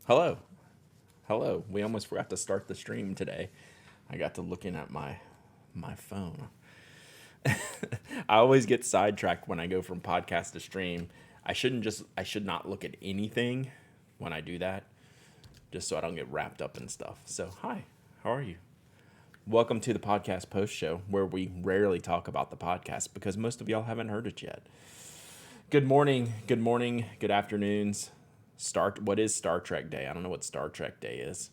Hello. Hello. We almost forgot to start the stream today. I got to looking at my phone. I always get sidetracked when I go from podcast to stream. I should not look at anything when I do that, just so I don't get wrapped up in stuff. So, hi. How are you? Welcome to the podcast post show where we rarely talk about the podcast because most of y'all haven't heard it yet. Good morning, good afternoons. What is Star Trek Day? I don't know what Star Trek Day is.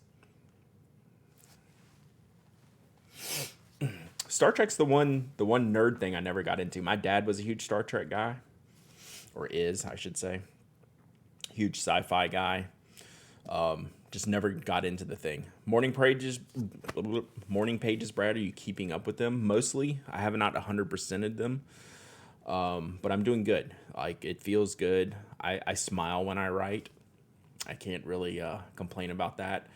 Star Trek's the one nerd thing I never got into. My dad was a huge Star Trek guy, or is, I should say. Huge sci-fi guy. Just never got into the thing. Morning pages, Brad, are you keeping up with them? Mostly. I have not 100%ed them. But I'm doing good. Like, it feels good. I smile when I write. I can't really complain about that.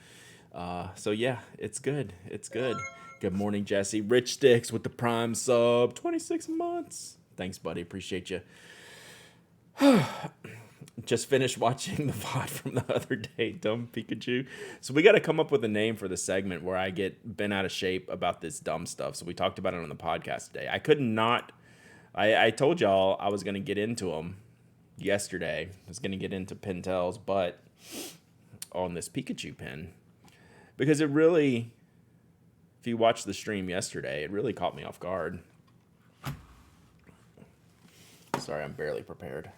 So yeah, it's good. It's good. Good morning, Jesse. Rich Sticks with the Prime sub, 26 months. Thanks, buddy. Appreciate you. Just finished watching the VOD from the other day, Dumb Pikachu. So we got to come up with a name for the segment where I get bent out of shape about this dumb stuff. So we talked about it on the podcast today. I could not. I told y'all I was going to get into them yesterday. I was going to get into Pentel's, but on this Pikachu pen, because it really, if you watched the stream yesterday, it really caught me off guard. Sorry, I'm barely prepared.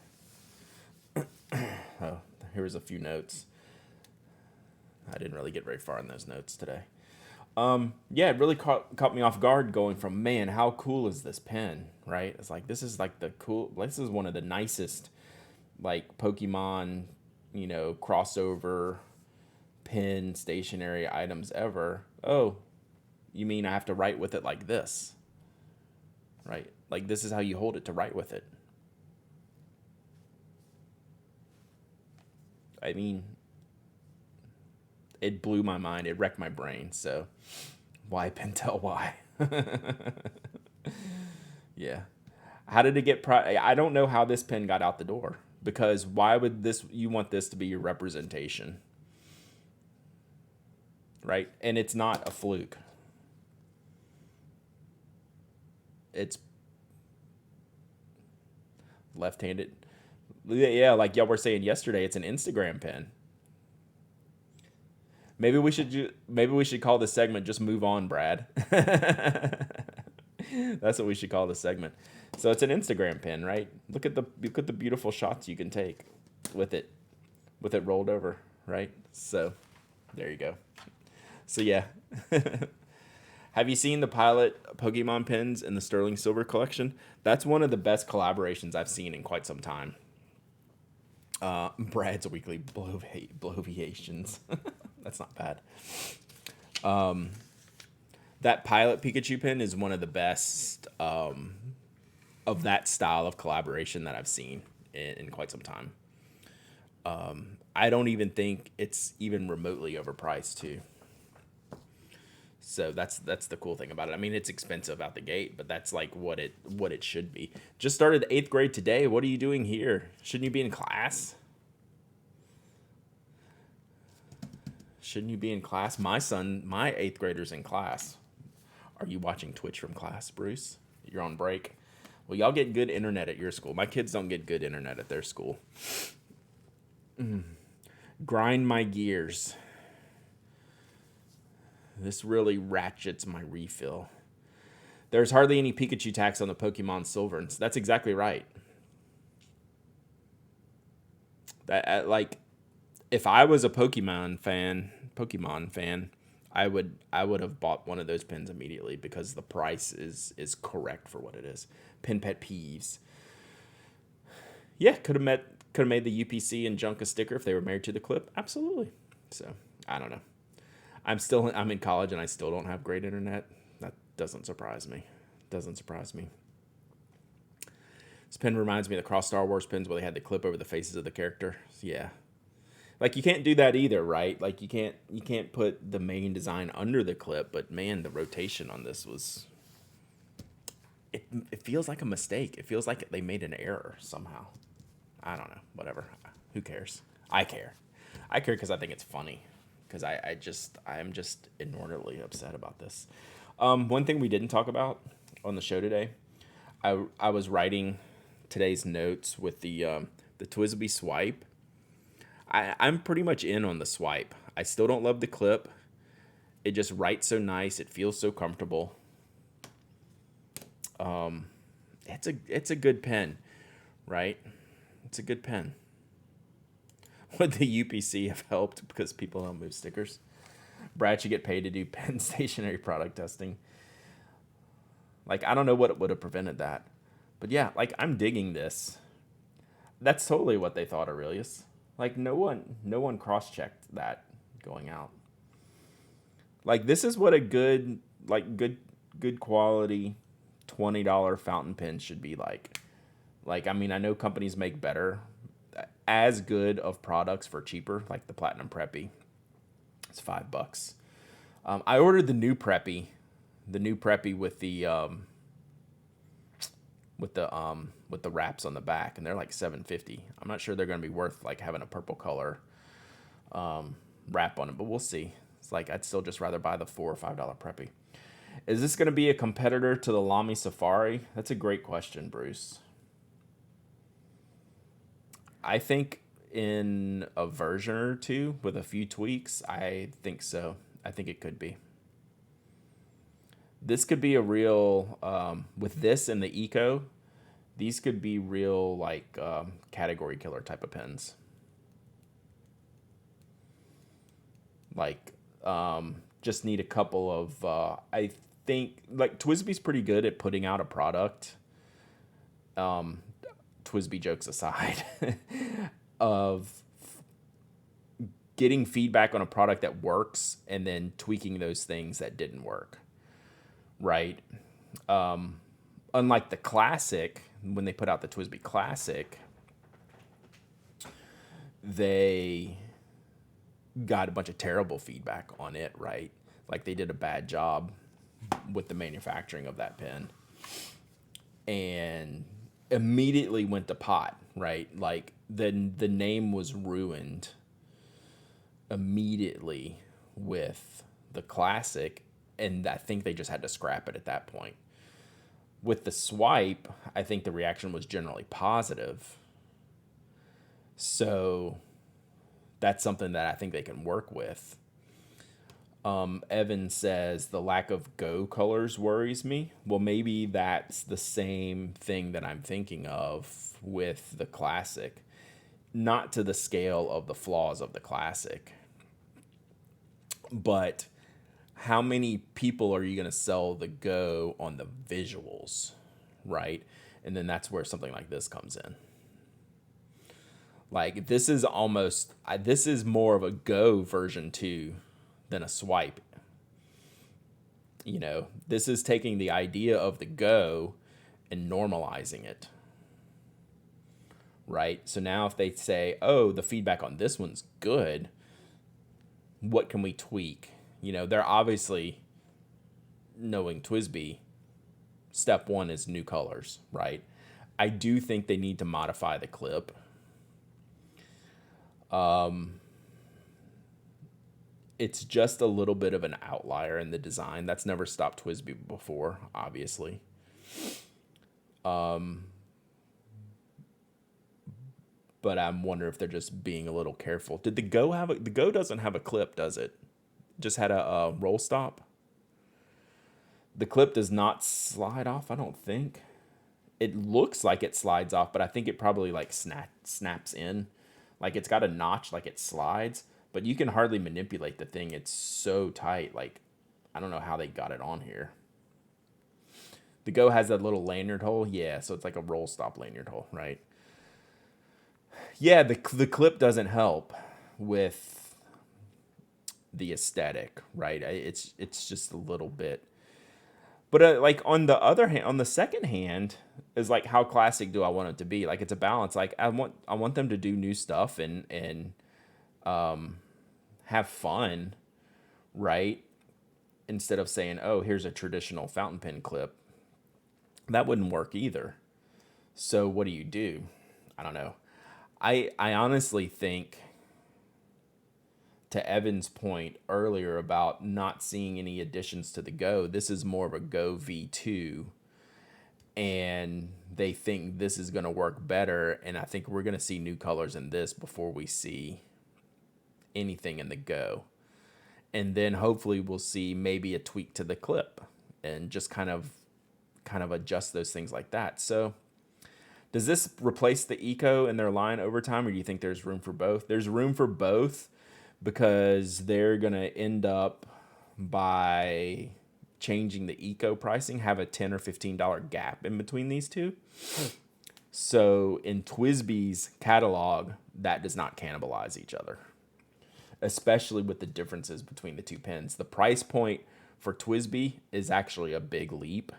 Oh, here's a few notes. I didn't really get very far in those notes today. Yeah, it really caught me off guard going from, man, how cool is this pen, right? It's like, this is one of the nicest, like, Pokemon, crossover pen stationary items ever. Oh, you mean I have to write with it like this, right? Like, this is how you hold it to write with it. I mean, it blew my mind. It wrecked my brain. So, why Pentel? Why? Yeah. How did it get? I don't know how this pen got out the door. Because why would you want this to be your representation, right? And it's not a fluke. It's left-handed. Yeah, like y'all were saying yesterday, it's an Instagram pen. Maybe we should call this segment "Just Move On, Brad." That's what we should call this segment. So it's an Instagram pin, right? Look at the beautiful shots you can take with it rolled over, right? So there you go. So yeah. Have you seen the Pilot Pokemon pins in the Sterling Silver collection? That's one of the best collaborations I've seen in quite some time. Brad's weekly bloviations. That's not bad. That Pilot Pikachu pin is one of the best of that style of collaboration that I've seen in quite some time. I don't even think it's even remotely overpriced too. So that's the cool thing about it. I mean, it's expensive out the gate, but that's like what it should be. Just started the 8th grade today. What are you doing here? Shouldn't you be in class? Shouldn't you be in class? My 8th grader's in class. Are you watching Twitch from class, Bruce? You're on break. Well, y'all get good internet at your school. My kids don't get good internet at their school. Grind my gears. This really ratchets my refill. There's hardly any Pikachu tax on the Pokemon Silver. And that's exactly right. Like, if I was a Pokemon fan, I would have bought one of those pins immediately because the price is correct for what it is. Pin pet peeves. Yeah, could have made the UPC and Junk a sticker if they were married to the clip. Absolutely. So I don't know. I'm in college and I still don't have great internet. That doesn't surprise me. Doesn't surprise me. This pen reminds me of the Cross Star Wars pins where they had the clip over the faces of the character. Yeah. Like, you can't do that either, right? Like, you can't put the main design under the clip, but man, the rotation on this was it feels like a mistake. It feels like they made an error somehow. I don't know. Whatever. Who cares? I care. I care because I think it's funny. Because I'm just inordinately upset about this. One thing we didn't talk about on the show today, I was writing today's notes with the Twisby swipe. I'm pretty much in on the swipe. I still don't love the clip. It just writes so nice. It feels so comfortable. It's a good pen, right? It's a good pen. Would the UPC have helped because people don't move stickers? Brad should get paid to do pen stationary product testing. Like, I don't know what would have prevented that. But yeah, like, I'm digging this. That's totally what they thought, Aurelius. Like, no one cross-checked that going out. Like, this is what a good quality $20 fountain pen should be like. Like, I mean, I know companies make better, as good of products for cheaper, like the Platinum Preppy. It's $5. I ordered the new Preppy with the wraps on the back, and they're like $7.50. I'm not sure they're going to be worth like having a purple color wrap on it, but we'll see. It's like I'd still just rather buy the $4 or $5 Preppy. Is this going to be a competitor to the Lamy Safari? That's a great question, Bruce. I think in a version or two with a few tweaks, I think so. I think it could be. This could be a real, with this and the Eco, these could be real like category killer type of pens. Like, just need a couple of, I think, like Twisby's pretty good at putting out a product. Twisby jokes aside, of getting feedback on a product that works and then tweaking those things that didn't work, right? Unlike the Classic, when they put out the Twisby Classic, they got a bunch of terrible feedback on it, right? Like they did a bad job with the manufacturing of that pen. And immediately went to pot, right? Like the name was ruined immediately with the Classic, and I think they just had to scrap it at that point. With the Swipe, I think the reaction was generally positive. So that's something that I think they can work with. Evan says the lack of Go colors worries me. Well, maybe that's the same thing that I'm thinking of with the Classic. Not to the scale of the flaws of the Classic. But how many people are you going to sell the Go on the visuals, right? And then that's where something like this comes in. Like, this is more of a Go version 2 than a Swipe. You know, this is taking the idea of the Go and normalizing it. Right? So now if they say, oh, the feedback on this one's good, what can we tweak? You know, they're obviously, knowing Twisby, step one is new colors, right? I do think they need to modify the clip. It's just a little bit of an outlier in the design. That's never stopped Twisby before, obviously. But I'm wondering if they're just being a little careful. Did the Go the Go doesn't have a clip, does it? Just had a roll stop. The clip does not slide off, I don't think. It looks like it slides off, but I think it probably like snaps in. Like it's got a notch, like it slides, but you can hardly manipulate the thing. It's so tight. Like, I don't know how they got it on here. The Go has that little lanyard hole. Yeah, so it's like a roll stop lanyard hole, right? Yeah, the clip doesn't help with the aesthetic, right? It's just a little bit. But like on the other hand, on the second hand, is like how classic do I want it to be? Like it's a balance. Like I want them to do new stuff and have fun, right? Instead of saying, oh, here's a traditional fountain pen clip. That wouldn't work either. So what do? I don't know. I honestly think to Evan's point earlier about not seeing any additions to the Go, this is more of a Go V2, and they think this is going to work better. And I think we're going to see new colors in this before we see anything in the Go. And then hopefully we'll see maybe a tweak to the clip and just kind of adjust those things like that. So does this replace the Eco in their line over time, or do you think there's room for both? There's room for both, because they're going to end up, by changing the Eco pricing, have a $10 or $15 gap in between these two. So in TWSBI's catalog, that does not cannibalize each other, especially with the differences between the two pens. The price point for TWSBI is actually a big leap,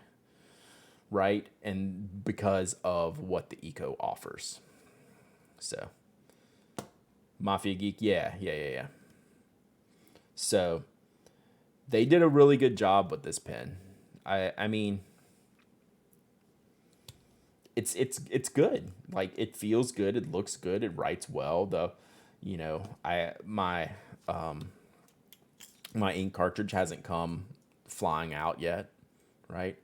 right? And because of what the Eco offers. So Mafia Geek, yeah. So they did a really good job with this pen. I mean, it's good. Like, it feels good, it looks good, it writes well. My ink cartridge hasn't come flying out yet, right?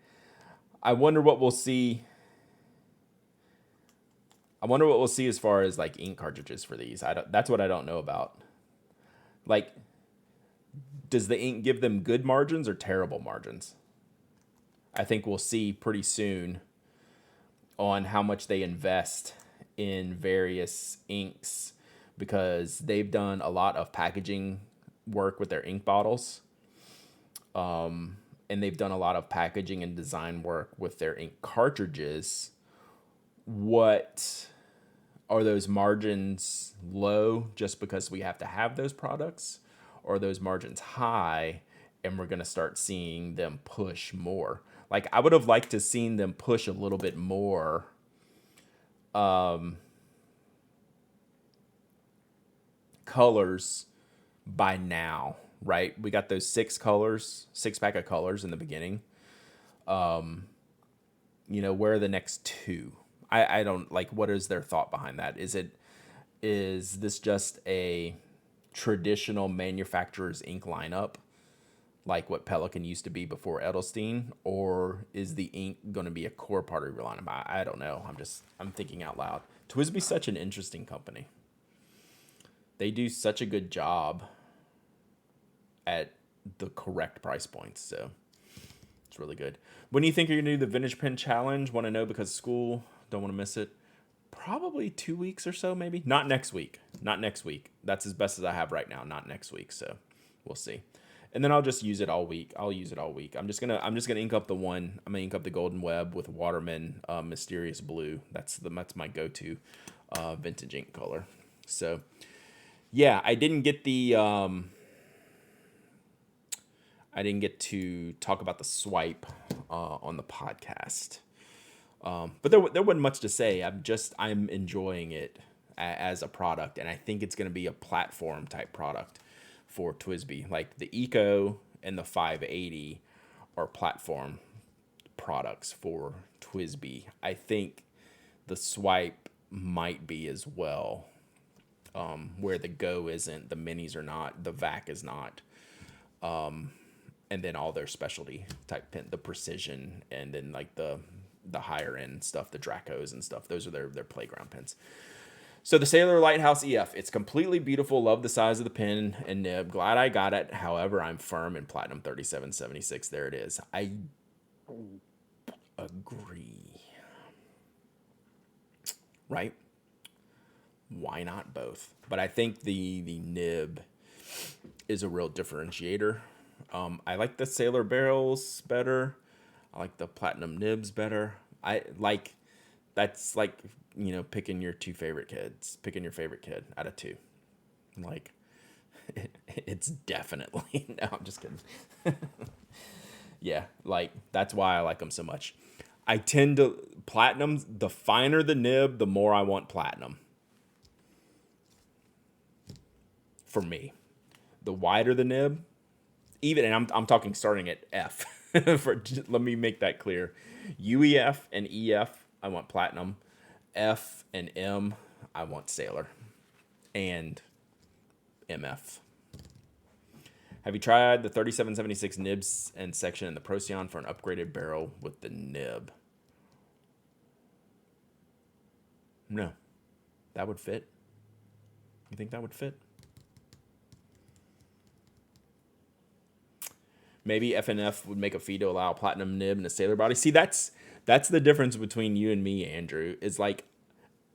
I wonder what we'll see. As far as like ink cartridges for these. That's what I don't know about. Like, does the ink give them good margins or terrible margins? I think we'll see pretty soon on how much they invest in various inks, because they've done a lot of packaging work with their ink bottles. And they've done a lot of packaging and design work with their ink cartridges. What are those margins low just because we have to have those products? Or are those margins high and we're going to start seeing them push more? Like, I would have liked to seen them push a little bit more colors by now, right? We got those 6 pack of colors in the beginning. Where are the next 2? I don't like, what is their thought behind that? Is this just a traditional manufacturer's ink lineup, like what Pelican used to be before Edelstein, or is the ink going to be a core part of your lineup? I don't know. I'm thinking out loud. TWSBI's such an interesting company. They do such a good job at the correct price points, so it's really good. When do you think you're going to do the Vintage Pen Challenge? Want to know because of school. Don't want to miss it. Probably 2 weeks or so, maybe. Not next week. That's as best as I have right now. Not next week, so we'll see. And then I'll just use it all week. I'm just gonna ink up the one. I'm gonna ink up the Golden Web with Waterman Mysterious Blue. That's my go-to vintage ink color. So yeah, I didn't get to talk about the swipe on the podcast. But there wasn't much to say. I'm enjoying it as a product, and I think it's going to be a platform type product for TWSBI. Like, the Eco and the 580 are platform products for TWSBI. I think the swipe might be as well, where the Go isn't, the minis are not, the VAC is not. And then all their specialty type pen, the precision, and then like the higher end stuff, the Dracos and stuff. Those are their playground pens. So the Sailor Lighthouse EF, it's completely beautiful. Love the size of the pen and nib. Glad I got it. However, I'm firm in Platinum 3776. There it is. I agree. Right? Why not both? But I think the nib is a real differentiator. I like the Sailor barrels better. I like the Platinum nibs better. That's like, picking your favorite kid out of 2. Like, it's definitely, no, I'm just kidding. Yeah, like, that's why I like them so much. I tend to, Platinums, the finer the nib, the more I want Platinum. For me. The wider the nib, even, and I'm talking starting at F. Let me make that clear. UEF and EF, I want Platinum. F and M, I want Sailor. And MF. Have you tried the 3776 nibs and section in the Procyon for an upgraded barrel with the nib? No. That would fit. You think that would fit? Maybe FNF would make a fee to allow a platinum nib and a sailor body. See, that's the difference between you and me, Andrew. Is like,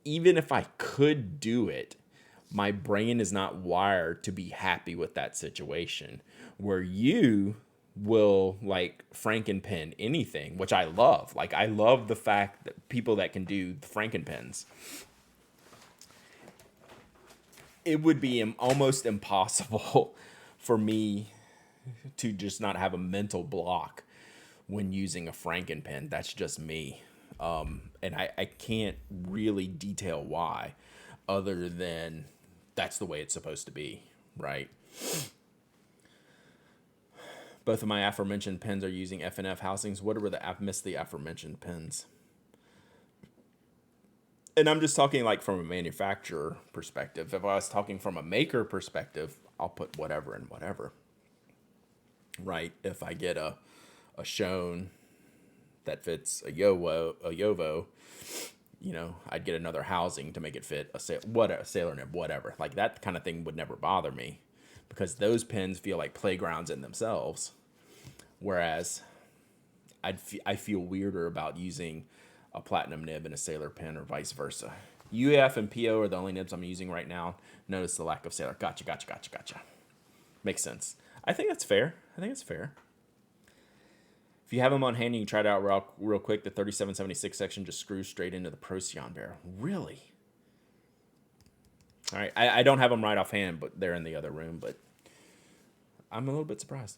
even if I could do it, my brain is not wired to be happy with that situation. Where you will like Frankenpen anything, which I love. Like, I love the fact that people that can do the Frankenpens. It would be almost impossible for me to just not have a mental block when using a Frankenpen. That's just me. And I can't really detail why, other than that's the way it's supposed to be, right? Both of my aforementioned pens are using FNF housings. What were I've missed the aforementioned pens? And I'm just talking like from a manufacturer perspective. If I was talking from a maker perspective, I'll put whatever and whatever. Right? If I get a Shone that fits a Yovo, you know, I'd get another housing to make it fit a sailor nib, whatever. Like, that kind of thing would never bother me, because those pens feel like playgrounds in themselves. Whereas I feel weirder about using a platinum nib in a sailor pen, or vice versa. UF and PO are the only nibs I'm using right now. Notice the lack of sailor. Gotcha. Makes sense. I think that's fair. If you have them on hand and you try it out real quick, the 3776 section just screws straight into the Procyon barrel. Really? All right. I don't have them right offhand, but they're in the other room. But I'm a little bit surprised.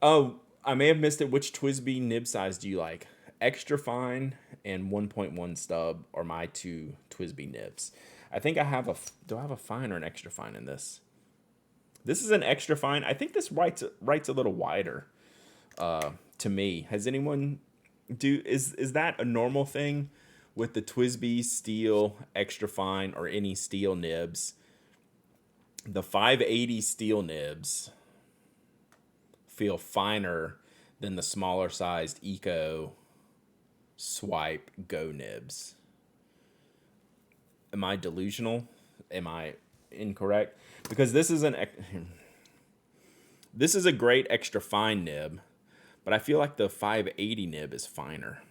Oh, I may have missed it. Which TWSBI nib size do you like? Extra fine and 1.1 stub are my two TWSBI nibs. I think I have do I have a fine or an extra fine in this? This is an extra fine. I think this writes a little wider to me. Has anyone is that a normal thing with the TWSBI steel extra fine or any steel nibs? The 580 steel nibs feel finer than the smaller sized Eco Swipe Go nibs. Am I delusional? Am I incorrect? Because this is a great extra fine nib, but I feel like the 580 nib is finer.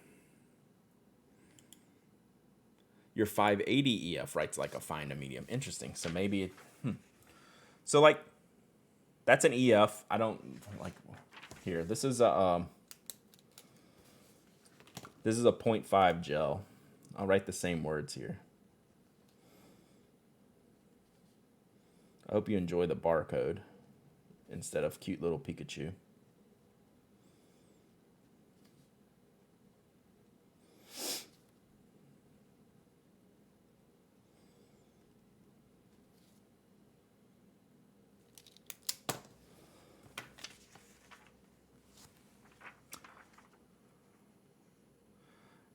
Your 580 EF writes like a fine to medium. Interesting. So maybe So like, that's an EF. I don't like here. This is a 0.5 gel. I'll write the same words here. I hope you enjoy the barcode instead of cute little Pikachu.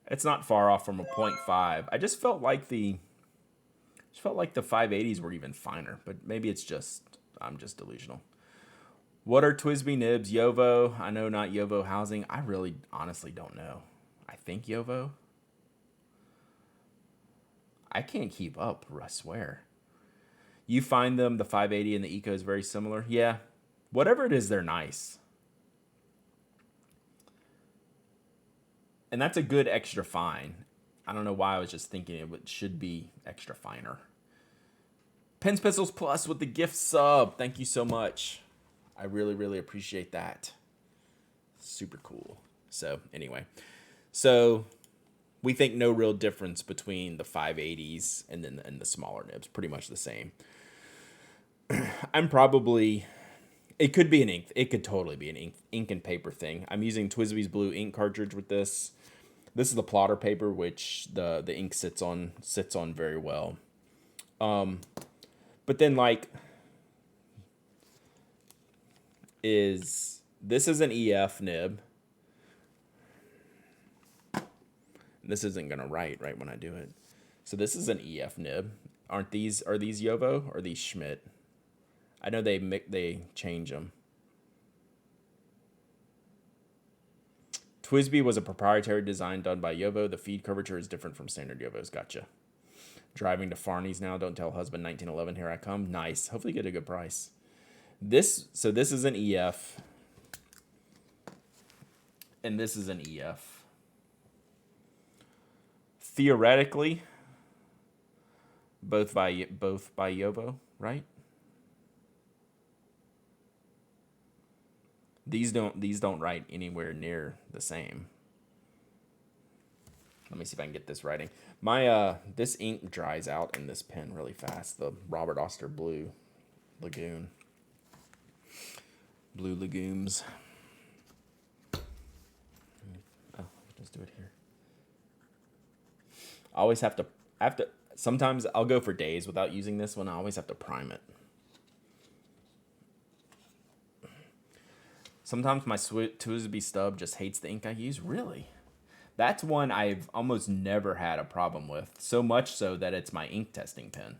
It's not far off from a 0.5. I just felt like the 580s were even finer, but maybe I'm just delusional. What are TWSBI nibs? Yovo? I know not Yovo housing. I really honestly don't know. I think Yovo. I can't keep up, I swear. You find them, the 580 and the Eco is very similar? Yeah. Whatever it is, they're nice. And that's a good extra fine. I don't know why I was just thinking it should be extra finer. Pens Pistols Plus with the gift sub. Thank you so much. I really, really appreciate that. Super cool. So anyway, we think no real difference between the 580s and the smaller nibs. Pretty much the same. It could be an ink. It could totally be an ink and paper thing. I'm using TWSBI's blue ink cartridge with this. This is the plotter paper, which the ink sits on very well. But then this is an EF nib. This isn't gonna write right when I do it. So this is an EF nib. Are these Yovo or are these Schmidt? I know they change them. TWSBI was a proprietary design done by Yovo. The feed curvature is different from standard Yovos. Gotcha. Driving to Farney's now. Don't tell husband 1911. Here I come. Nice. Hopefully you get a good price. So this is an EF. And this is an EF. Theoretically, both by Yovo, right? These don't write anywhere near the same. Let me see if I can get this writing. My this ink dries out in this pen really fast. The Robert Oster Blue Lagoon. Blue Legumes. Oh, let's do it here. I always have to sometimes I'll go for days without using this one. I always have to prime it. Sometimes my TWSBI stub just hates the ink I use. Really? That's one I've almost never had a problem with. So much so that it's my ink testing pen.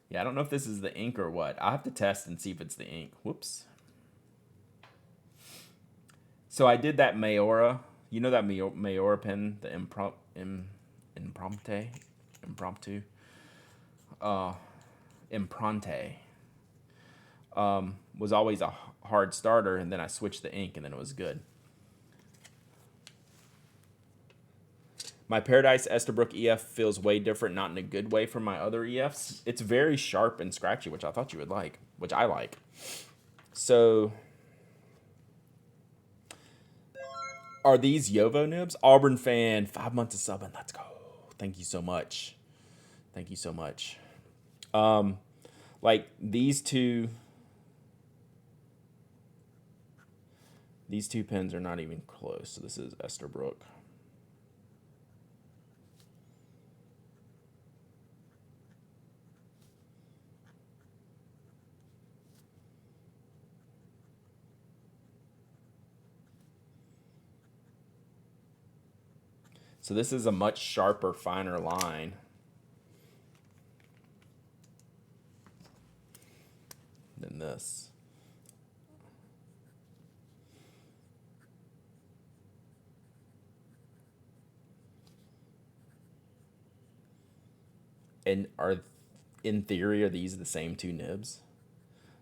Yeah, I don't know if this is the ink or what. I'll have to test and see if it's the ink. Whoops. So I did that Mayora. You know that Mayora pen, the Impromptu. Imprante. Was always a hard starter, and then I switched the ink, and then it was good. My Paradise Esterbrook EF feels way different, not in a good way from my other EFs. It's very sharp and scratchy, which I thought you would like, which I like. So, are these Yovo nibs? Auburn fan, 5 months of subbing. Let's go. Thank you so much. Thank you so much. Like these two pens are not even close. So this is Esterbrook. So this is a much sharper, finer line than this. And in theory, are these the same two nibs?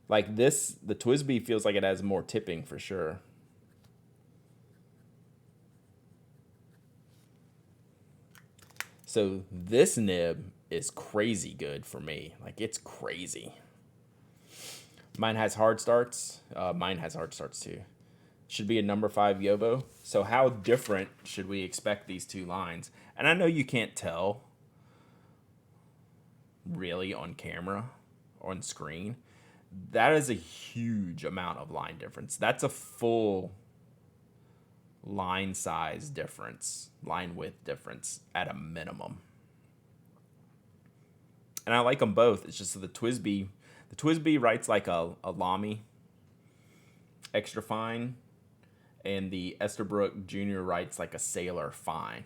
Like this, the TWSBI feels like it has more tipping for sure. So this nib is crazy good for me. Like it's crazy. Mine has hard starts. Mine has hard starts too. Should be a number 5 Yovo. So how different should we expect these two lines? And I know you can't tell really on camera, on screen. That is a huge amount of line difference. That's a full line size difference, line width difference at a minimum. And I like them both. It's just the TWSBI writes like a Lamy, extra fine, and the Esterbrook Jr. writes like a Sailor fine.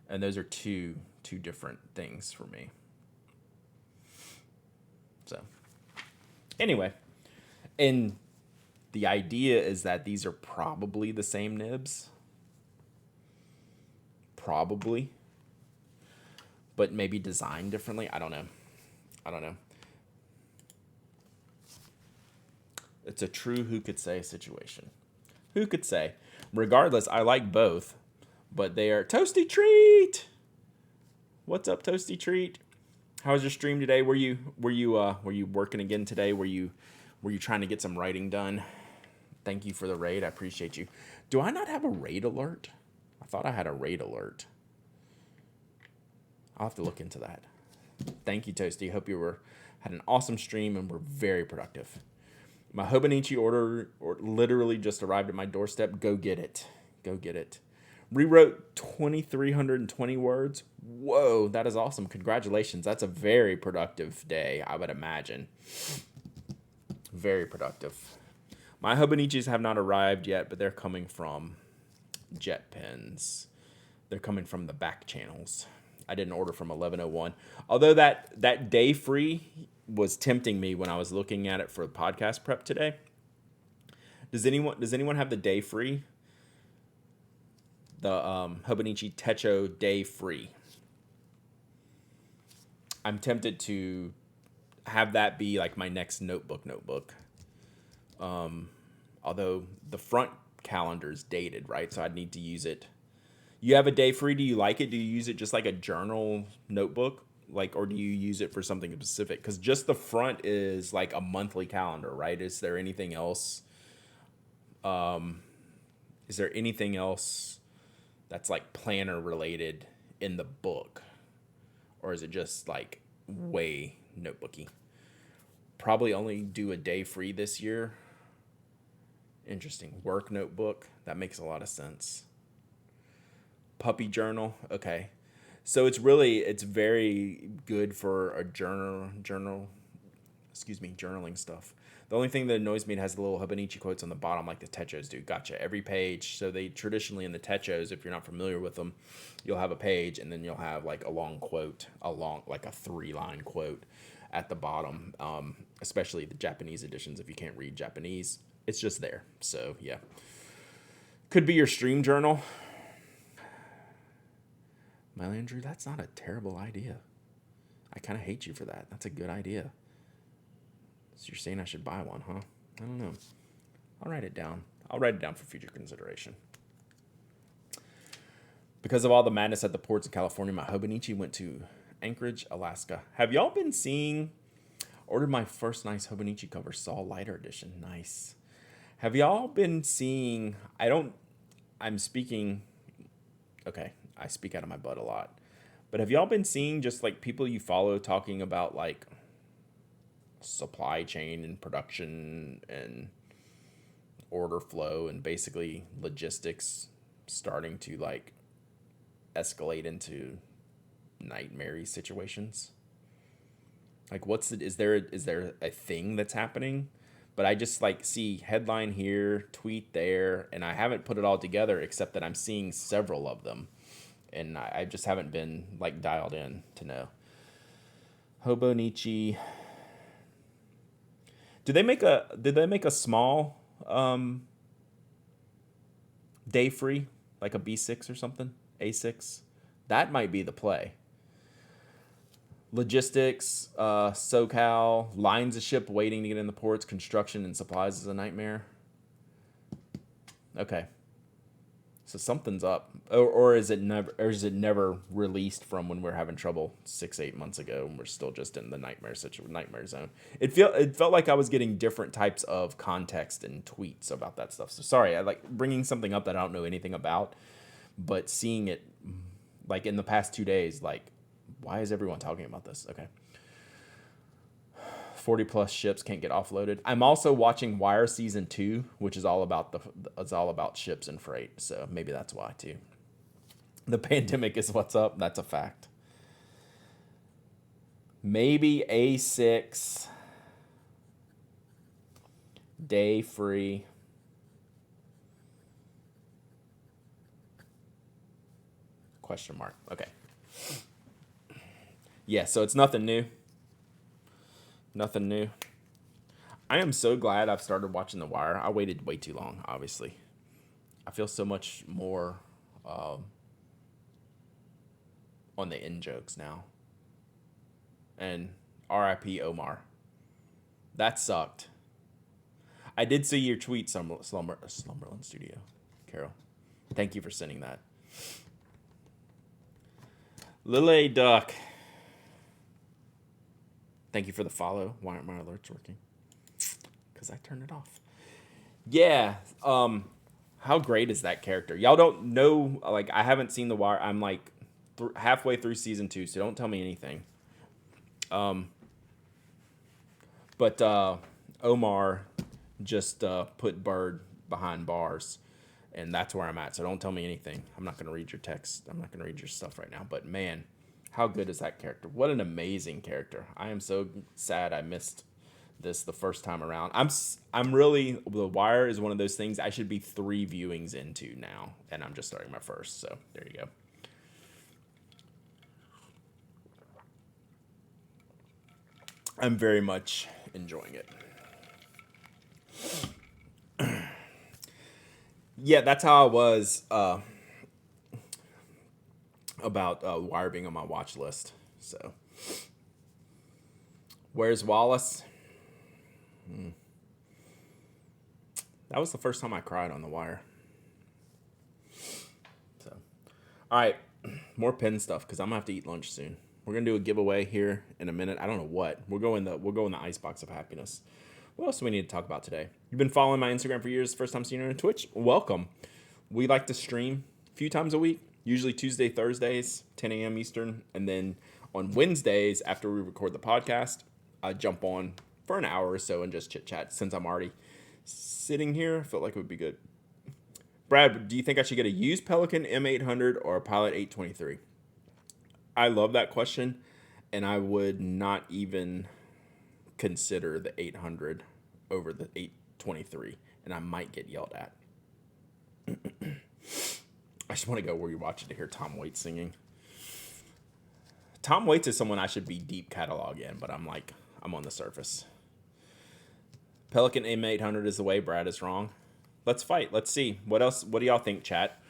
And those are two different things for me. So, anyway, and the idea is that these are probably the same nibs. Probably. But maybe designed differently. I don't know. It's a true who could say situation. Who could say? Regardless, I like both. But they are Toasty Treat. What's up, Toasty Treat? How was your stream today? Were you working again today? Were you trying to get some writing done? Thank you for the raid. I appreciate you. Do I not have a raid alert? I thought I had a raid alert. I'll have to look into that. Thank you, Toasty. Hope you had an awesome stream and were very productive. My Hobonichi order literally just arrived at my doorstep. Go get it. Go get it. Rewrote 2,320 words. Whoa, that is awesome. Congratulations. That's a very productive day, I would imagine. Very productive. My Hobonichis have not arrived yet, but they're coming from Jet Pens. They're coming from the back channels. I didn't order from 1101. Although that day free was tempting me when I was looking at it for podcast prep today. Does anyone have the day free? The Hobonichi Techo day free. I'm tempted to have that be like my next notebook. Although the front calendar is dated, right? So I'd need to use it. You have a day free. Do you like it? Do you use it just like a journal notebook? Like, or do you use it for something specific? Because just the front is like a monthly calendar, right? Is there anything else? Is there anything else that's like planner related in the book? Or is it just like way notebooky? Probably only do a day free this year. Interesting. Work notebook. That makes a lot of sense. Puppy journal. Okay. So it's very good for a journaling stuff. The only thing that annoys me, it has the little Hobonichi quotes on the bottom like the Techos do. Gotcha. Every page. So they traditionally in the Techos, if you're not familiar with them, you'll have a page and then you'll have like a long quote, like a 3-line quote at the bottom, especially the Japanese editions. If you can't read Japanese, it's just there. So yeah. Could be your stream journal. Well, Andrew, that's not a terrible idea. I kind of hate you for that. That's a good idea. So you're saying I should buy one, huh? I don't know. I'll write it down. I'll write it down for future consideration. Because of all the madness at the ports of California, my Hobonichi went to Anchorage, Alaska. Have y'all been seeing... Ordered my first nice Hobonichi cover, Saw Lighter Edition. Nice. Have y'all been seeing... I'm speaking... Okay, I speak out of my butt a lot. But have y'all been seeing just like people you follow talking about like supply chain and production and order flow and basically logistics starting to like escalate into nightmare situations? Like is there a thing that's happening? But I just like see headline here, tweet there, and I haven't put it all together except that I'm seeing several of them. And I just haven't been like dialed in to know. Hobonichi. Did they make a small day free, like a B6 or something? A6? That might be the play. Logistics, SoCal, lines of ship waiting to get in the ports, construction and supplies is a nightmare. Okay. So something's up. Or is it never released from when we're having trouble 6-8 months ago and we're still just in the nightmare zone. It felt like I was getting different types of context and tweets about that stuff. So sorry, I like bringing something up that I don't know anything about, but seeing it like in the past 2 days, like why is everyone talking about this? Okay. 40 plus ships can't get offloaded. I'm also watching Wire season 2, which is all about ships and freight. So maybe that's why too. The pandemic is what's up. That's a fact. Maybe A6 day free. Question mark. Okay. Yeah, so it's nothing new. Nothing new. I am so glad I've started watching The Wire. I waited way too long, obviously. I feel so much more on the in jokes now. And R.I.P. Omar. That sucked. I did see your tweet, Slumberland Studio, Carol. Thank you for sending that. Lily Duck. Thank you for the follow. Why aren't my alerts working? Because I turned it off. Yeah. How great is that character? Y'all don't know. Like, I haven't seen The Wire. I'm like halfway through season 2, so don't tell me anything. But Omar just put Bird behind bars, and that's where I'm at. So don't tell me anything. I'm not going to read your text. I'm not going to read your stuff right now. But man, how good is that character? What an amazing character. I am so sad I missed this the first time around. I'm really, The Wire is one of those things I should be 3 viewings into now, and I'm just starting my first. So there you go. I'm very much enjoying it. Yeah, that's how I was about Wire being on my watch list. So, where's Wallace? That was the first time I cried on The Wire. So, all right, more pen stuff because I'm gonna have to eat lunch soon. We're gonna do a giveaway here in a minute. I don't know what. We'll go in the icebox of happiness. What else do we need to talk about today? You've been following my Instagram for years. First time seeing you on Twitch. Welcome. We like to stream a few times a week. Usually Tuesday, Thursdays, 10 a.m. Eastern, and then on Wednesdays after we record the podcast, I jump on for an hour or so and just chit chat. Since I'm already sitting here, I felt like it would be good. Brad, do you think I should get a used Pelican M800 or a Pilot 823? I love that question, and I would not even consider the 800 over the 823, and I might get yelled at. I just want to go where you're watching to hear Tom Waits singing. Tom Waits is someone I should be deep catalog in, but I'm on the surface. Pelican M800 is the way. Brad is wrong. Let's fight. Let's see. What else? What do y'all think, chat?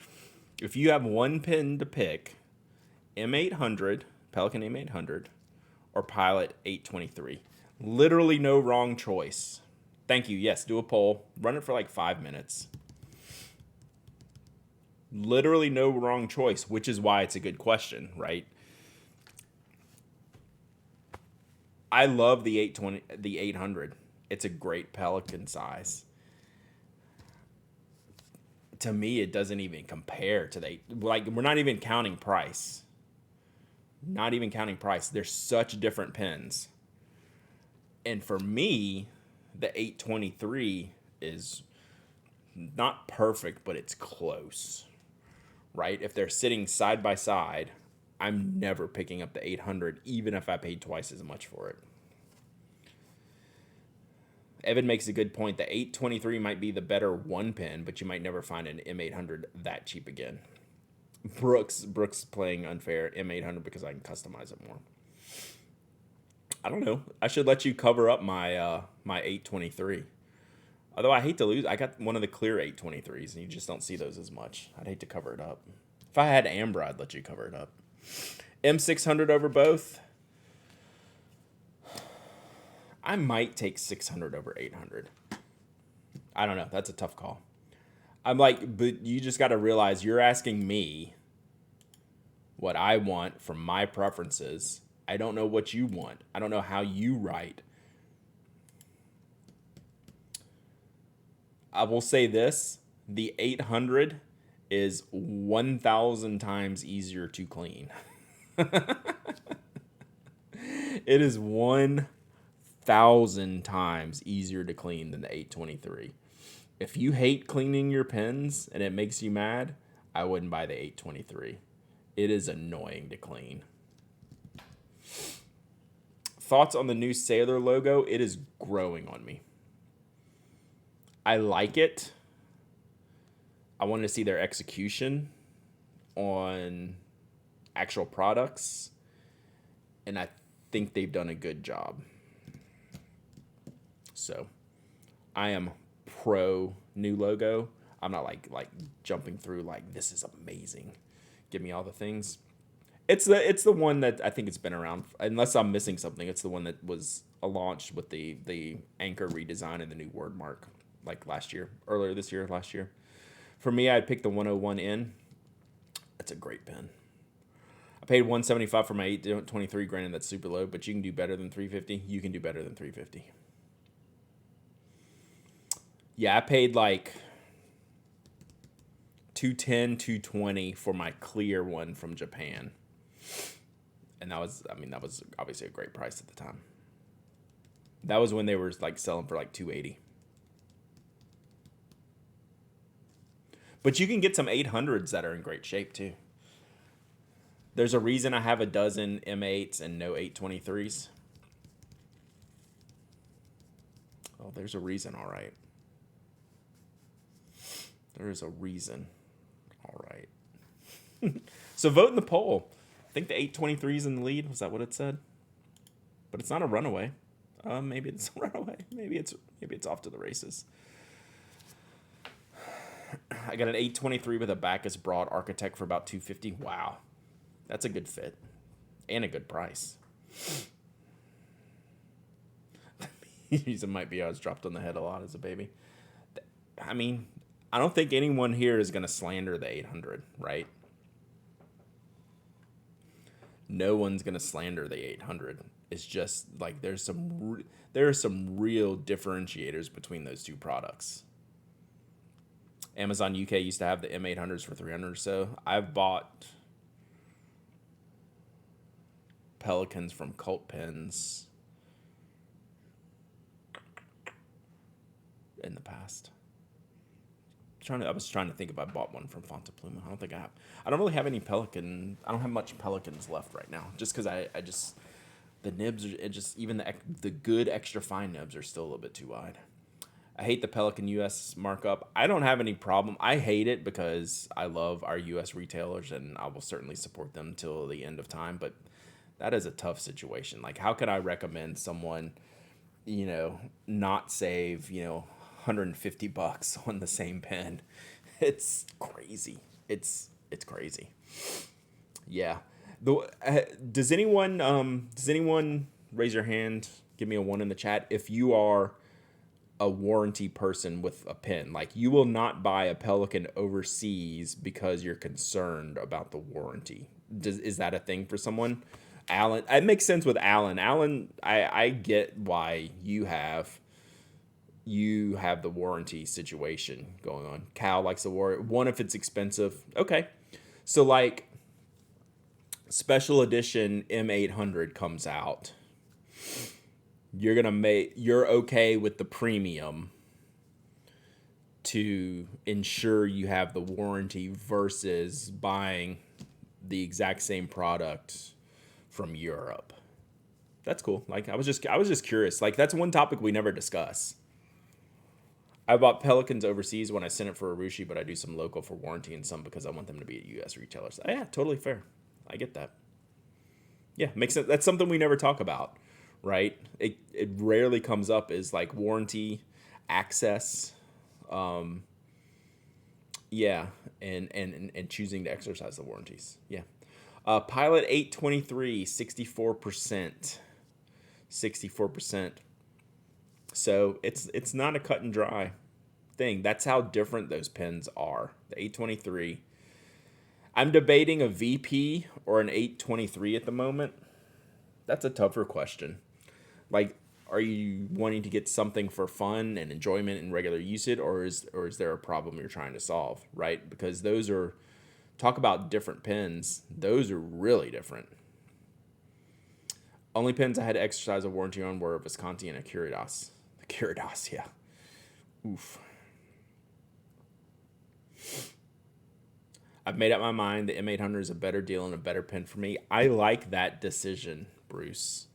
If you have one pin to pick, M800, Pelican M800, or Pilot 823. Literally no wrong choice. Thank you. Yes, do a poll. Run it for like 5 minutes. Literally no wrong choice, which is why it's a good question, right? I love the 800. It's a great Pelican size. To me, it doesn't even compare to we're not even counting price. Not even counting price. They're such different pens. And for me, the 823 is not perfect, but it's close. Right? If they're sitting side by side, I'm never picking up the 800, even if I paid twice as much for it. Evan makes a good point. The 823 might be the better one pin, but you might never find an M800 that cheap again. Brooks playing unfair. M800 because I can customize it more. I don't know. I should let you cover up my my 823. Although I hate to lose. I got one of the clear 823s, and you just don't see those as much. I'd hate to cover it up. If I had Amber, I'd let you cover it up. M600 over both. I might take 600 over 800. I don't know. That's a tough call. I'm like, but you just got to realize you're asking me what I want from my preferences. I don't know what you want. I don't know how you write. I will say this. The 800 is 1,000 times easier to clean. It is 1,000 times easier to clean than the 823. If you hate cleaning your pens and it makes you mad, I wouldn't buy the 823. It is annoying to clean. Thoughts on the new Sailor logo? It is growing on me. I like it. I want to see their execution on actual products, and I think they've done a good job. So, I am pro new logo. I'm not like jumping through like this is amazing. Give me all the things. It's the one that I think it's been around. Unless I'm missing something, it's the one that was launched with the anchor redesign and the new word mark like last year, last year. For me, I'd pick the 101N. That's a great pen. I paid $175 for my 823. Granted, that's super low, but you can do better than $350. You can do better than $350. Yeah, I paid like $210, $220 for my clear one from Japan. And that was obviously a great price at the time. That was when they were like selling for like $280. But you can get some 800s that are in great shape too. There's a reason I have a dozen M8s and no 823s. Oh, there's a reason, all right. There is a reason. All right. So vote in the poll. I think the 823 is in the lead. Was that what it said? But it's not a runaway. Maybe it's a runaway. Maybe it's off to the races. I got an 823 with a Bacchus Broad Architect for about 250. Wow, that's a good fit and a good price. It might be I was dropped on the head a lot as a baby. I mean, I don't think anyone here is going to slander the 800, right? No one's going to slander the 800. It's just like there are some real differentiators between those two products. Amazon UK used to have the M800s for 300 or so. I've bought Pelicans from Cult Pens in the past. I was trying to think if I bought one from Fontapluma. I don't think I have. I don't really have any Pelican. I don't have much Pelicans left right now, just because I just the nibs are even the good extra fine nibs are still a little bit too wide. I hate the Pelican US markup. I don't have any problem. I hate it because I love our US retailers and I will certainly support them till the end of time. But that is a tough situation. Like, how could I recommend someone, not save, $150 on the same pen? It's crazy. It's crazy. Yeah. Does anyone raise your hand? Give me a 1 in the chat if you are a warranty person with a pen. Like, you will not buy a Pelican overseas because you're concerned about the warranty. Is that a thing for someone? Alan, it makes sense with Alan. Alan, I get why you have the warranty situation going on. Cal likes the warranty. One, if it's expensive. Okay. So, like, special edition M800 comes out. You're okay with the premium to ensure you have the warranty versus buying the exact same product from Europe. That's cool. Like, I was just curious. Like, that's one topic we never discuss. I bought Pelicans overseas when I sent it for Arushi, but I do some local for warranty and some because I want them to be at U.S. retailers. Yeah, totally fair. I get that. Yeah, makes sense. That's something we never talk about, right? It rarely comes up as like warranty, access, yeah, and choosing to exercise the warranties. Yeah. Pilot 823, 64%. 64%. So it's not a cut and dry thing. That's how different those pens are. The 823. I'm debating a VP or an 823 at the moment. That's a tougher question. Like, are you wanting to get something for fun and enjoyment and regular usage, or is there a problem you're trying to solve, right? Because those are, talk about different pens. Those are really different. Only pens I had to exercise a warranty on were a Visconti and a Curidas. The Curidas, yeah. Oof. I've made up my mind. The M800 is a better deal and a better pen for me. I like that decision, Bruce,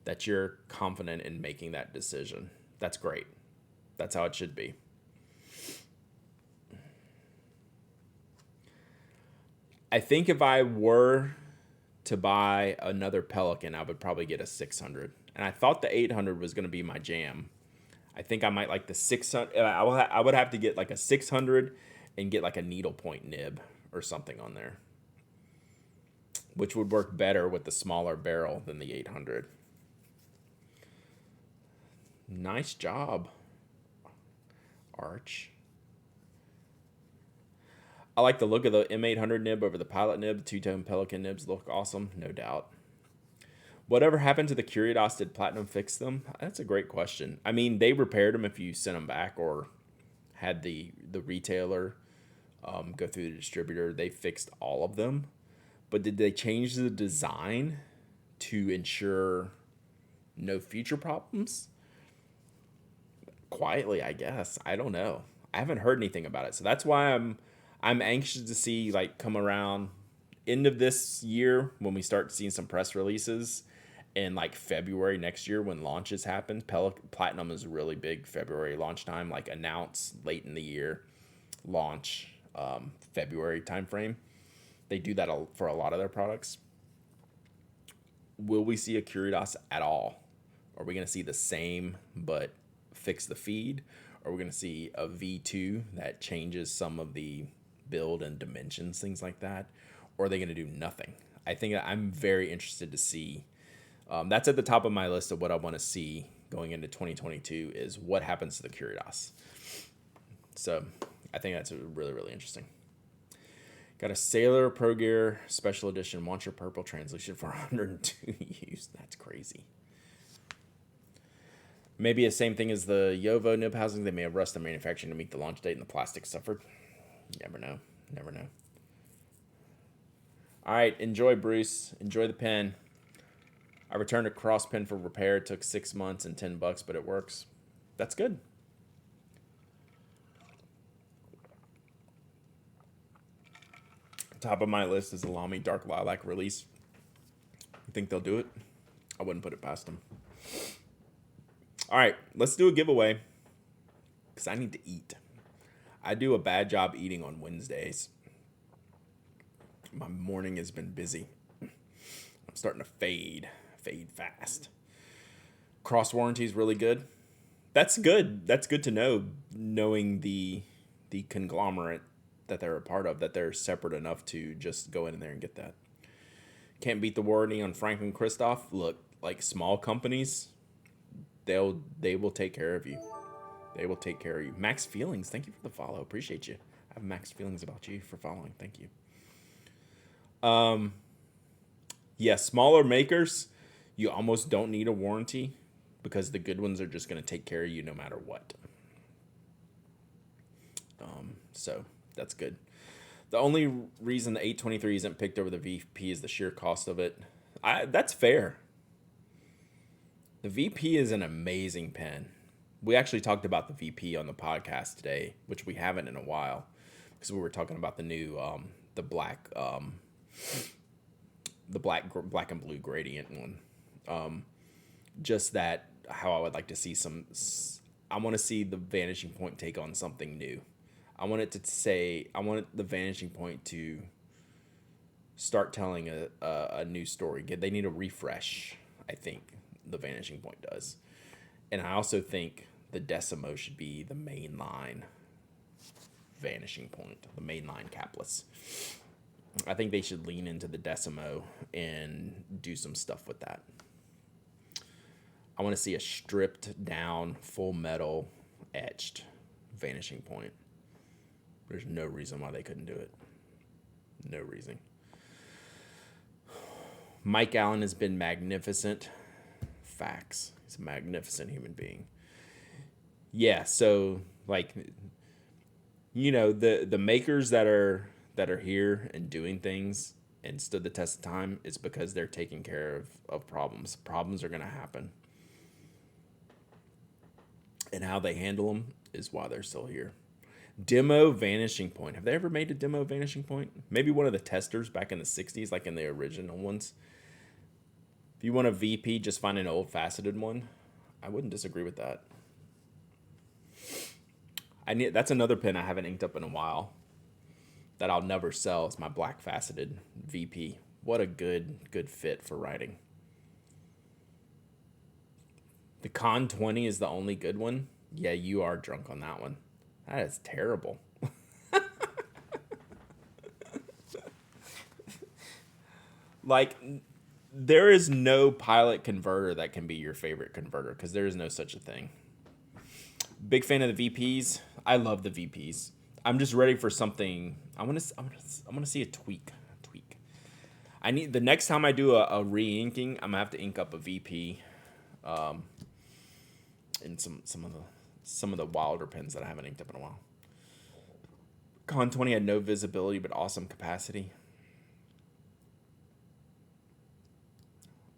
that you're confident in making that decision. That's great. That's how it should be. I think if I were to buy another Pelican, I would probably get a 600. And I thought the 800 was going to be my jam. I think I might like the 600. I would have to get like a 600 and get like a needlepoint nib or something on there, which would work better with the smaller barrel than the 800. Nice job, Arch. I like the look of the M800 nib over the Pilot nib. The two-tone Pelican nibs look awesome, no doubt. Whatever happened to the Curidas? Did Platinum fix them? That's a great question. I mean, they repaired them if you sent them back or had the retailer go through the distributor. They fixed all of them. But did they change the design to ensure no future problems? Quietly, I guess. I don't know. I haven't heard anything about it. So that's why I'm anxious to see, like, come around end of this year when we start seeing some press releases, and like February next year when launches happen. Platinum is a really big February launch time, like announce late in the year, launch February timeframe. They do that for a lot of their products. Will we see a Curidas at all? Are we going to see the same but fix the feed? Or are we going to see a V2 that changes some of the build and dimensions, things like that? Or are they going to do nothing? I think I'm very interested to see. That's at the top of my list of what I want to see going into 2022 is what happens to the Curios. So I think that's really, really interesting. Got a Sailor Pro Gear Special Edition Wancher Purple Translucent for 102 used. That's crazy. Maybe the same thing as the Yovo nib housing. They may have rushed the manufacturing to meet the launch date and the plastic suffered. Never know. Never know. All right. Enjoy, Bruce. Enjoy the pen. I returned a cross pen for repair. It took 6 months and $10, but it works. That's good. Top of my list is the Lamy Dark Lilac release. You think they'll do it? I wouldn't put it past them. All right, let's do a giveaway because I need to eat. I do a bad job eating on Wednesdays. My morning has been busy. I'm starting to fade fast. Cross warranty is really good. That's good. That's good to know, knowing the conglomerate that they're a part of, that they're separate enough to just go in there and get that. Can't beat the warranty on Franklin Christoph. Look, like small companies, they will take care of you. They will take care of you. Max Feelings, thank you for the follow. Appreciate you. I have Max Feelings about you for following. Thank you. Yeah, smaller makers, you almost don't need a warranty because the good ones are just going to take care of you no matter what. So that's good. The only reason the 823 isn't picked over the VP is the sheer cost of it. That's fair. The VP is an amazing pen. We actually talked about the VP on the podcast today, which we haven't in a while, because we were talking about the new the black and blue gradient one. Just that, how I would like to see I want to see the Vanishing Point take on something new. I want the Vanishing Point to start telling a new story. They need a refresh, I think the Vanishing Point does. And I also think the Decimo should be the mainline Vanishing Point, the mainline capless. I think they should lean into the Decimo and do some stuff with that. I want to see a stripped down, full metal, etched Vanishing Point. There's no reason why they couldn't do it. No reason. Mike Allen has been magnificent. Facts. He's a magnificent human being. Yeah, so like, the makers that are here and doing things and stood the test of time is because they're taking care of problems. Problems are going to happen. And how they handle them is why they're still here. Demo Vanishing Point. Have they ever made a demo Vanishing Point? Maybe one of the testers back in the 60s, like in the original ones. If you want a VP, just find an old faceted one. I wouldn't disagree with that. That's another pen I haven't inked up in a while that I'll never sell. It's my black faceted VP. What a good fit for writing. The Con 20 is the only good one. Yeah, you are drunk on that one. That is terrible. Like, there is no Pilot converter that can be your favorite converter because there is no such a thing. Big fan of the VPs. I love the VPs. I'm just ready for something. I want to see a tweak. I need, the next time I do a re-inking, I'm gonna have to ink up a VP. And some of the wilder pens that I haven't inked up in a while. Con 20 had no visibility but awesome capacity.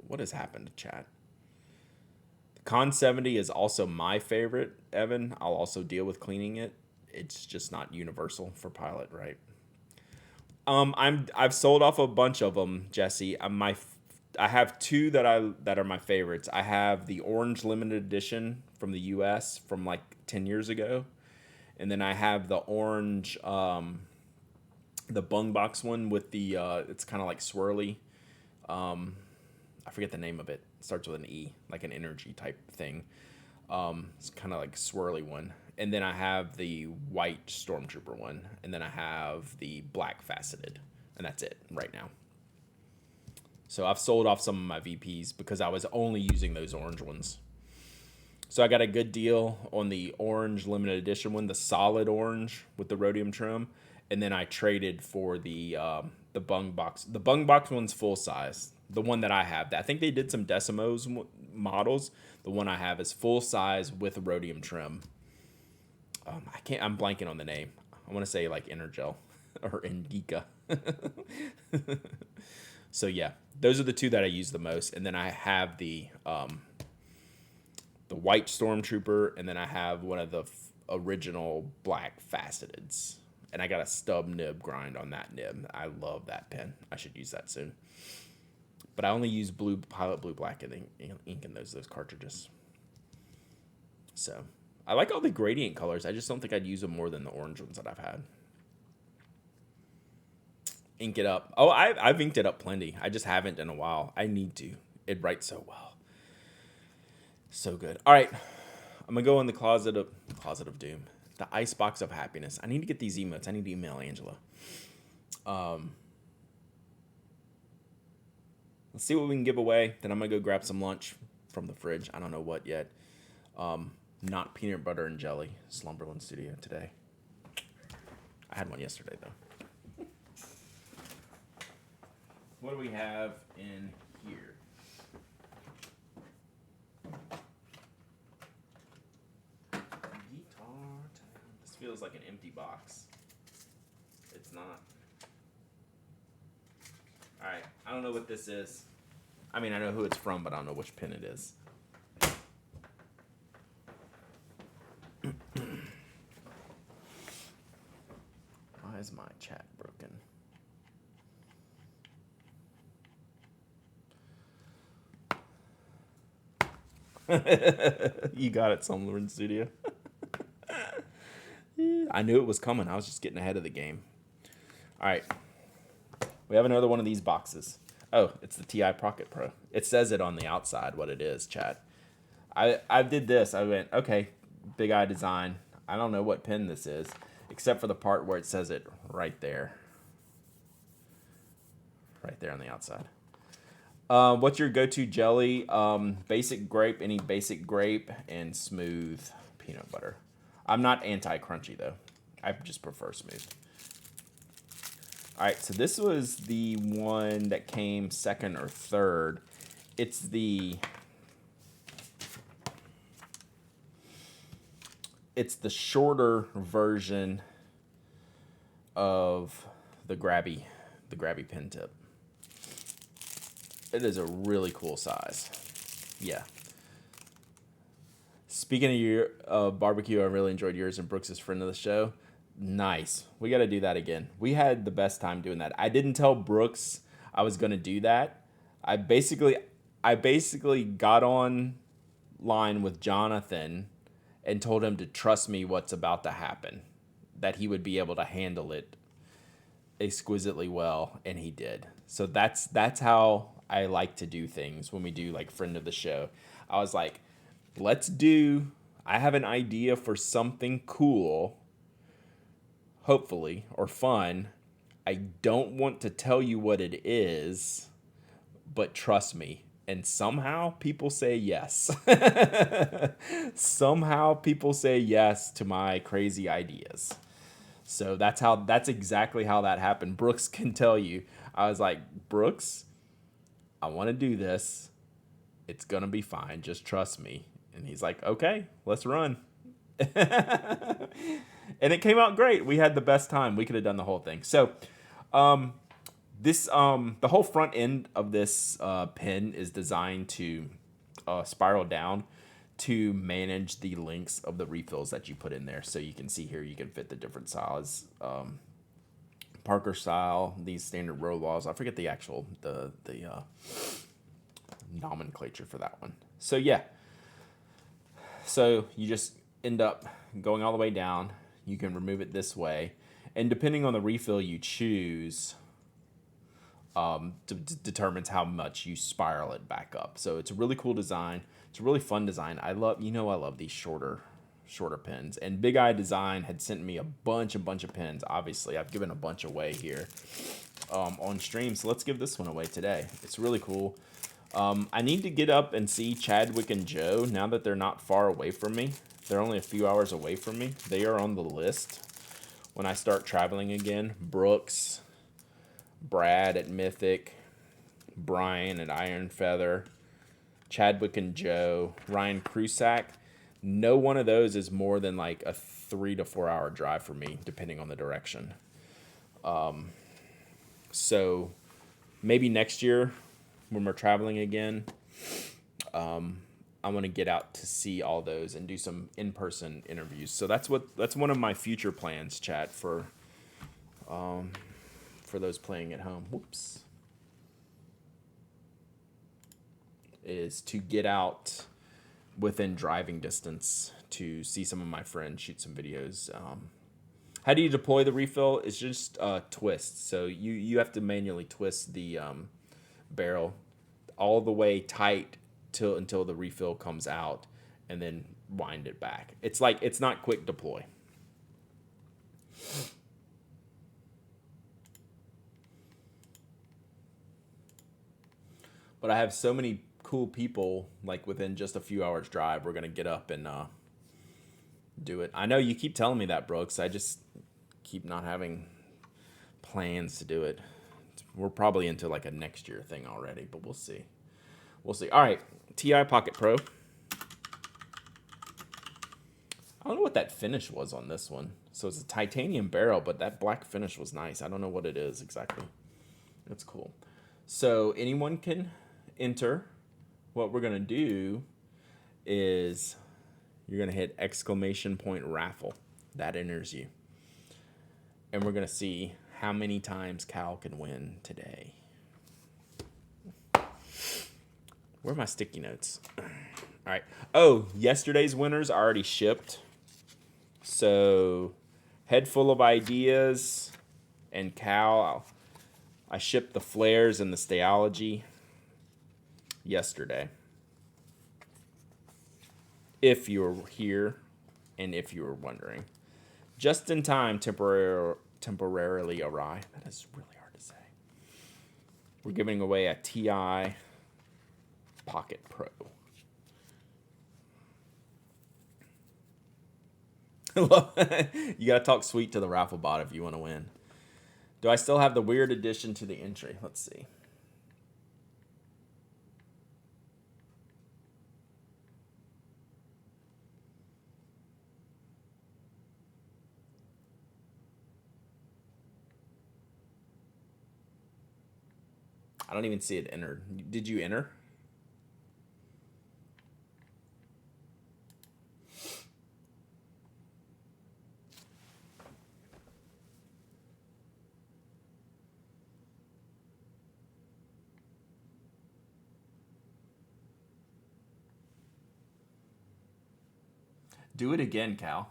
What has happened to chat? The Con 70 is also my favorite, Evan. I'll also deal with cleaning it. It's just not universal for Pilot, right? I've sold off a bunch of them, Jesse. I have two that are my favorites. I have the orange limited edition from the US from like 10 years ago. And then I have the orange, the bung box one with the, it's kind of like swirly. I forget the name of it. starts with an E, like an energy type thing. It's kind of like swirly one. And then I have the white Stormtrooper one. And then I have the black faceted. And that's it right now. So I've sold off some of my VPs because I was only using those orange ones. So I got a good deal on the orange limited edition one, the solid orange with the rhodium trim. And then I traded for the bung box. The bung box one's full size. The one that I have. I think they did some Decimos models. The one I have is full size with a rhodium trim. I'm blanking on the name. I want to say like Energel or Indica. So yeah, those are the two that I use the most. And then I have the white Stormtrooper, and then I have one of the original black faceteds. And I got a stub nib grind on that nib. I love that pen. I should use that soon. But I only use Pilot Blue Black and ink in those cartridges. So I like all the gradient colors. I just don't think I'd use them more than the orange ones that I've had. Ink it up. Oh, I've inked it up plenty. I just haven't in a while. I need to. It writes so well. So good. All right. I'm going to go in the Closet of Doom. The Icebox of Happiness. I need to get these emotes. I need to email Angela. Let's see what we can give away. Then I'm going to go grab some lunch from the fridge. I don't know what yet. Not peanut butter and jelly. Slumberland Studio today. I had one yesterday, though. What do we have in here? Guitar time. This feels like an empty box. It's not. Alright, I don't know what this is. I mean, I know who it's from, but I don't know which pin it is. Why is my chat broken? You got it, Slumberland Studio. I knew it was coming. I was just getting ahead of the game. Alright. We have another one of these boxes. Oh, it's the TI Pocket Pro. It says it on the outside what it is, chat. I did this. I went, okay, Big Eye Design. I don't know what pen this is, except for the part where it says it right there. Right there on the outside. What's your go-to jelly? Basic grape, any basic grape, and smooth peanut butter. I'm not anti-crunchy, though. I just prefer smooth. All right, so this was the one that came second or third. It's the shorter version of the grabby pen tip. It is a really cool size. Yeah. Speaking of your barbecue, I really enjoyed yours and Brooks' friend of the show. Nice. We got to do that again. We had the best time doing that. I didn't tell Brooks I was going to do that. I basically got on line with Jonathan and told him to trust me what's about to happen, that he would be able to handle it exquisitely well, and he did. So that's how I like to do things when we do like friend of the show. I was like, I have an idea for something cool, hopefully, or fun. I don't want to tell you what it is, but trust me. And somehow people say yes. Somehow people say yes to my crazy ideas. So that's exactly how that happened. Brooks can tell you. I was like, Brooks, I want to do this. It's going to be fine. Just trust me. And he's like, okay, let's run. And it came out great. We had the best time. We could have done the whole thing. So, the whole front end of this pen is designed to spiral down to manage the lengths of the refills that you put in there. So you can see here, you can fit the different size, Parker style, these standard roll laws. I forget the actual the nomenclature for that one. So yeah. So you just end up going all the way down. You can remove it this way. And depending on the refill you choose, determines how much you spiral it back up. So it's a really cool design. It's a really fun design. I love these shorter pins. And Big Eye Design had sent me a bunch of pins. Obviously, I've given a bunch away here on stream. So let's give this one away today. It's really cool. I need to get up and see Chadwick and Joe now that they're not far away from me. They're only a few hours away from me. They are on the list when I start traveling again. Brooks, Brad at Mythic, Brian at Iron Feather, Chadwick and Joe, Ryan Krusak. No one of those is more than like a 3 to 4 hour drive for me, depending on the direction. So maybe next year when we're traveling again, I want to get out to see all those and do some in-person interviews. So that's one of my future plans, chat, for those playing at home. Whoops. Is to get out within driving distance to see some of my friends, shoot some videos. How do you deploy the refill? It's just twist. So you have to manually twist the barrel all the way tight until the refill comes out, and then wind it back. It's not quick deploy. But I have so many cool people, like within just a few hours drive, we're gonna get up and do it. I know you keep telling me that, Brooks. I just keep not having plans to do it. We're probably into like a next year thing already, but we'll see. All right, TI Pocket Pro. I don't know what that finish was on this one. So it's a titanium barrel, but that black finish was nice. I don't know what it is exactly. It's cool. So anyone can enter. What we're going to do is you're going to hit ! raffle. That enters you. And we're going to see how many times Cal can win today. Where are my sticky notes? All right. Oh, yesterday's winners already shipped. So, Head Full of Ideas and Cal. I shipped the flares and the Stayology yesterday. If you were here and if you were wondering. Just in time, temporarily awry. That is really hard to say. We're giving away a TI Pocket Pro. You gotta talk sweet to the raffle bot if you want to win. Do I still have the weird addition to the entry? Let's see. I don't even see it entered. Did you enter? Do it again, Cal.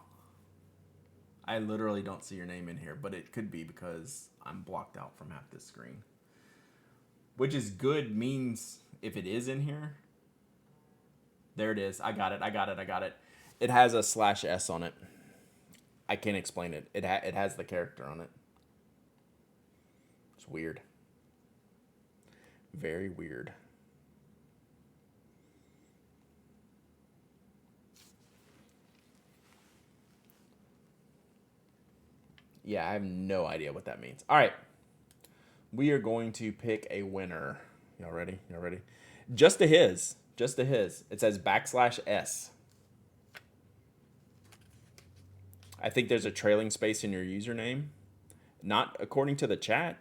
I literally don't see your name in here, but it could be because I'm blocked out from half this screen. Which is good, means if it is in here. There it is. I got it. It has a /S on it. I can't explain it. It has the character on it. It's weird. Very weird. Yeah, I have no idea what that means. All right. We are going to pick a winner. Y'all ready? Just a his. It says /S. I think there's a trailing space in your username. Not according to the chat.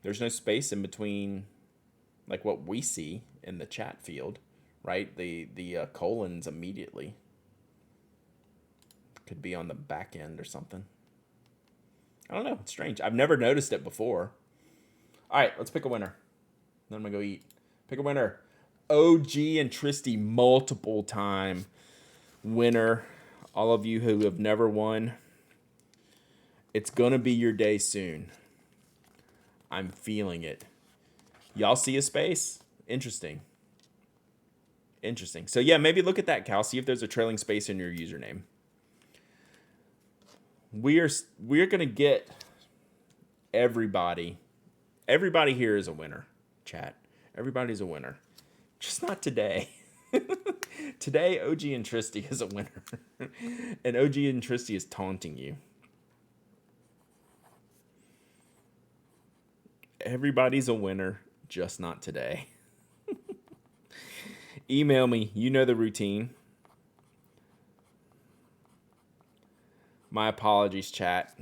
There's no space in between, like what we see in the chat field, right? The colons immediately. Could be on the back end or something. I don't know. It's strange. I've never noticed it before. All right, let's pick a winner. Then I'm going to go eat. Pick a winner. OG and Tristy, multiple time winner. All of you who have never won, it's going to be your day soon. I'm feeling it. Y'all see a space? Interesting. Interesting. So yeah, maybe look at that, Cal. See if there's a trailing space in your username. We're gonna get everybody. Everybody here is a winner. Chat. Everybody's a winner. Just not today. Today, OG and Tristy is a winner. And OG and Tristy is taunting you. Everybody's a winner, just not today. Email me. You know the routine. My apologies, chat.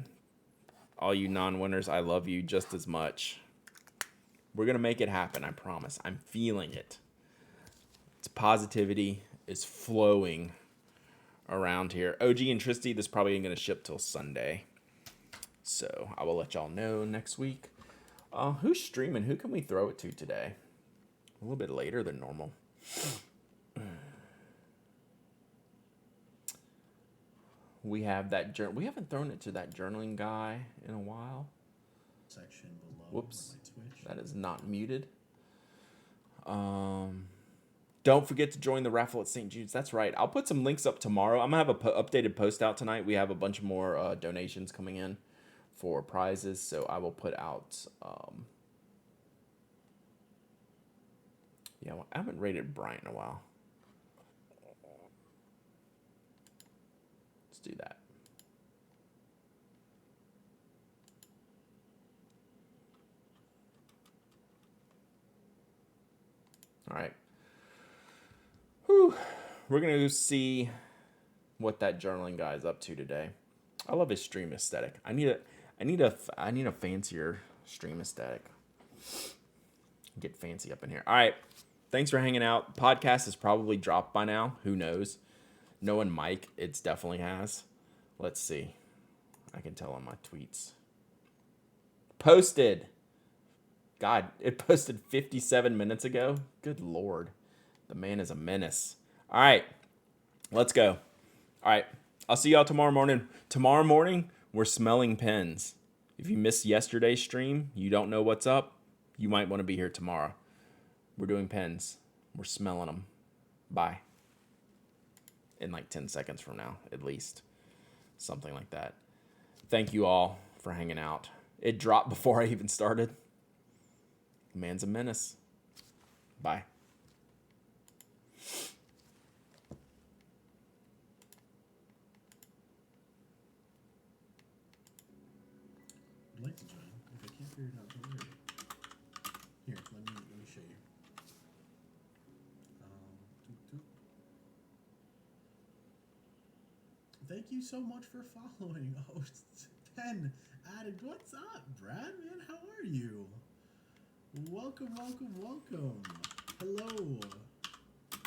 All you non-winners, I love you just as much. We're going to make it happen, I promise. I'm feeling it. It's positivity is flowing around here. OG and Tristy, this probably ain't going to ship till Sunday. So I will let y'all know next week. Who's streaming? Who can we throw it to today? A little bit later than normal. We have that we haven't thrown it to that journaling guy in a while. Section below. Whoops. My Twitch. That is not muted. Don't forget to join the raffle at St. Jude's. That's right. I'll put some links up tomorrow. I'm going to have an updated post out tonight. We have a bunch more donations coming in for prizes. So I will put out... yeah, I haven't rated Bryant in a while. Let's do that. All right. Whew. We're going to see what that journaling guy is up to today. I love his stream aesthetic. I need a fancier stream aesthetic. Get fancy up in here. All right. Thanks for hanging out. Podcast is probably dropped by now. Who knows? Knowing Mike, it's definitely has. Let's see. I can tell on my tweets. Posted. God, it posted 57 minutes ago. Good Lord. The man is a menace. All right. Let's go. All right. I'll see y'all tomorrow morning. Tomorrow morning, we're smelling pens. If you missed yesterday's stream, you don't know what's up, you might want to be here tomorrow. We're doing pens. We're smelling them. Bye. In like 10 seconds from now, at least. Something like that. Thank you all for hanging out. It dropped before I even started. Man's a menace. Bye. I'd like to join. If I can't figure it out, don't worry. Here, let me show you. Thank you so much for following. Oh, 10 Addict. What's up, Brad? Man, how are you? Welcome. Hello.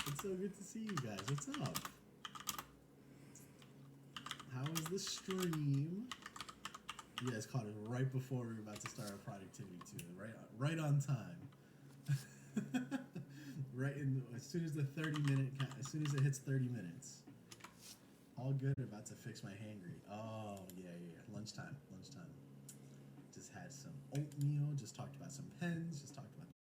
It's so good to see you guys. What's up? How was the stream? You guys caught it right before we were about to start our productivity too. Right on time. Right in as soon as as soon as it hits 30 minutes. All good. About to fix my hangry. Oh yeah. Lunchtime. Just had some oatmeal. Just talked about some pens. Just talked about